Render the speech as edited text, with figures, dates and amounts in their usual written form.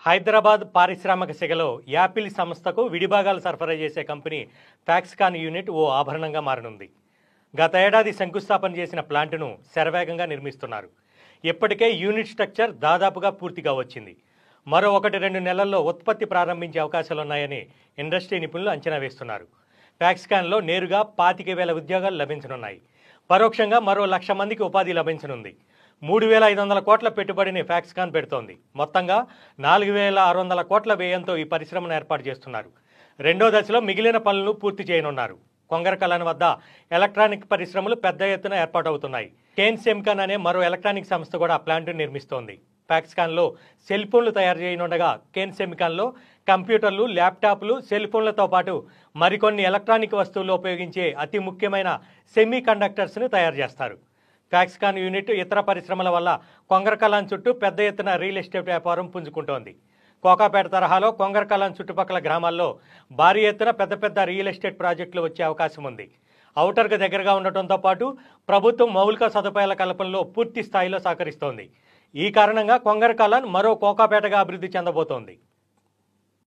హైదరాబాద్ పారిశ్రామిక శాఖలో యాపిల్ సంస్థకు విడిభాగాలు సరఫరా చేసే కంపెనీ ఫ్యాక్స్కాన్ యూనిట్ ఓ ఆభరణంగా మారనుంది. గత ఏడాది శంకుస్థాపన చేసిన ప్లాంటును శరవేగంగా నిర్మిస్తున్నారు. ఇప్పటికే యూనిట్ స్ట్రక్చర్ దాదాపుగా పూర్తిగా వచ్చింది. మరో 1-2 నెలల్లో ఉత్పత్తి ప్రారంభించే అవకాశాలున్నాయని ఇండస్ట్రీ నిపుణులు అంచనా వేస్తున్నారు. ఫ్యాక్స్కాన్లో నేరుగా 25,000 ఉద్యోగాలు లభించనున్నాయి. పరోక్షంగా మరో 1,00,000 మందికి ఉపాధి లభించనుంది. 3,500 కోట్ల పెట్టుబడిని ఫ్యాక్స్కాన్ పెడుతోంది. మొత్తంగా 4,600 కోట్ల వ్యయంతో ఈ పరిశ్రమను ఏర్పాటు చేస్తున్నారు. రెండో దశలో మిగిలిన పనులను పూర్తి చేయనున్నారు. కొంగరకలాన్ వద్ద ఎలక్ట్రానిక్ పరిశ్రమలు పెద్ద ఎత్తున ఏర్పాటవుతున్నాయి. కేన్ సెమికాన్ అనే మరో ఎలక్ట్రానిక్ సంస్థ కూడా ప్లాంట్ను నిర్మిస్తోంది. ఫ్యాక్స్కాన్లో సెల్ ఫోన్లు తయారు చేయనుండగా కేన్ సెమికాన్లో కంప్యూటర్లు, ల్యాప్టాప్లు, సెల్ ఫోన్లతో పాటు మరికొన్ని ఎలక్ట్రానిక్ వస్తువులు ఉపయోగించే అతి ముఖ్యమైన సెమీ కండక్టర్స్ను తయారు చేస్తారు. ఫ్యాక్స్కాన్ యూనిట్ ఇతర పరిశ్రమల వల్ల కొంగరకలాన్ చుట్టూ పెద్ద ఎత్తున రియల్ ఎస్టేట్ వ్యాపారం పుంజుకుంటోంది. కోకాపేట తరహాలో కొంగరకలాన్ చుట్టుపక్కల గ్రామాల్లో భారీ ఎత్తున పెద్ద రియల్ ఎస్టేట్ ప్రాజెక్టులు వచ్చే అవకాశం ఉంది. ఔటర్కు దగ్గరగా ఉండటంతో పాటు ప్రభుత్వం మౌలిక సదుపాయాల కల్పనలో పూర్తి స్థాయిలో సహకరిస్తోంది. ఈ కారణంగా కొంగరకలాన్ మరో కోకాపేటగా అభివృద్ధి చెందబోతోంది.